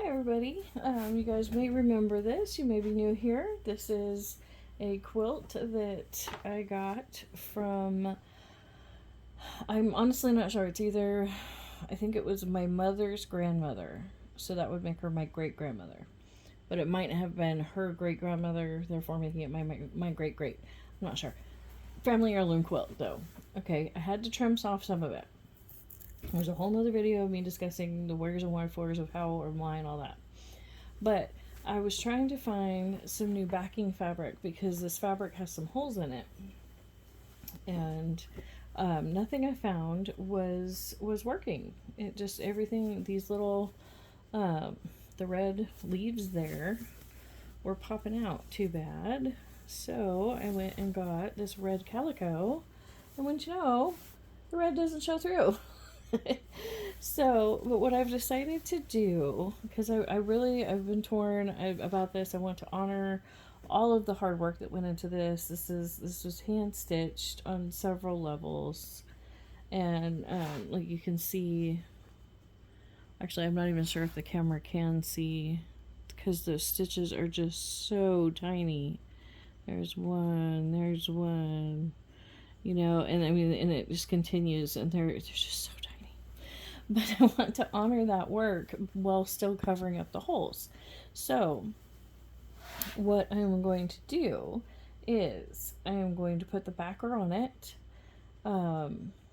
Hi everybody. You guys may remember this. You may be new here. This is a quilt that I got from, I'm honestly not sure. It's either, I think it was my mother's grandmother. So that would make her my great grandmother. But it might have been her great grandmother, therefore making it my great great. I'm not sure. Family heirloom quilt though. Okay, I had to trim off some of it. There's a whole nother video of me discussing the wheres and wherefores of how or why and all that. But I was trying to find some new backing fabric because this fabric has some holes in it. And nothing I found was working. It just, everything, these little, the red leaves there were popping out too bad. So I went and got this red calico. And wouldn't you know, the red doesn't show through. So, but what I've decided to do, because I've been torn about this. I want to honor all of the hard work that went into this. This was hand stitched on several levels, and like you can see. Actually, I'm not even sure if the camera can see, because the stitches are just so tiny. There's one. You know, and I mean, and it just continues, and they're just so tiny. But I want to honor that work while still covering up the holes. So what I'm going to do is I am going to put the backer on it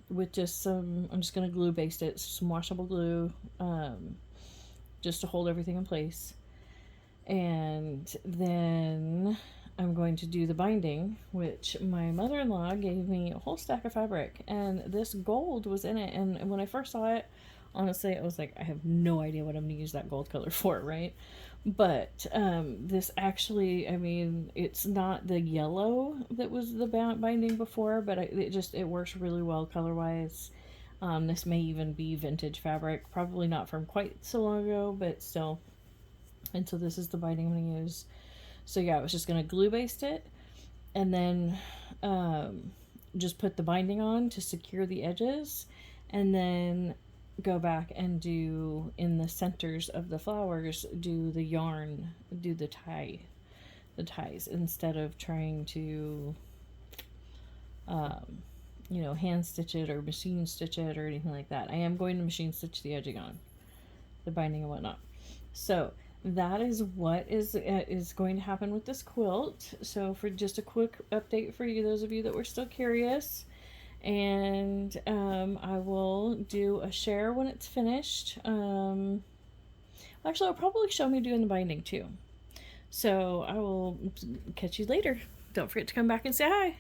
with just some, I'm just going to glue baste it, some washable glue, just to hold everything in place. And then I'm going to do the binding, which my mother-in-law gave me a whole stack of fabric, and this gold was in it. And when I first saw it, honestly, I was like, I have no idea what I'm going to use that gold color for, right? But this actually, I mean, it's not the yellow that was the binding before, but it works really well color-wise. This may even be vintage fabric, probably not from quite so long ago, but still. And so this is the binding I'm going to use. So yeah, I was just going to glue baste it, and then just put the binding on to secure the edges, and then go back and do, in the centers of the flowers, do the yarn, do the ties, instead of trying to you know, hand stitch it or machine stitch it or anything like that. I am going to machine stitch the edging on, the binding and whatnot. So that is what is going to happen with this quilt. So for just a quick update for you, those of you that were still curious, and I will do a share when it's finished. Actually, I'll probably show me doing the binding too. So I will catch you later. Don't forget to come back and say hi.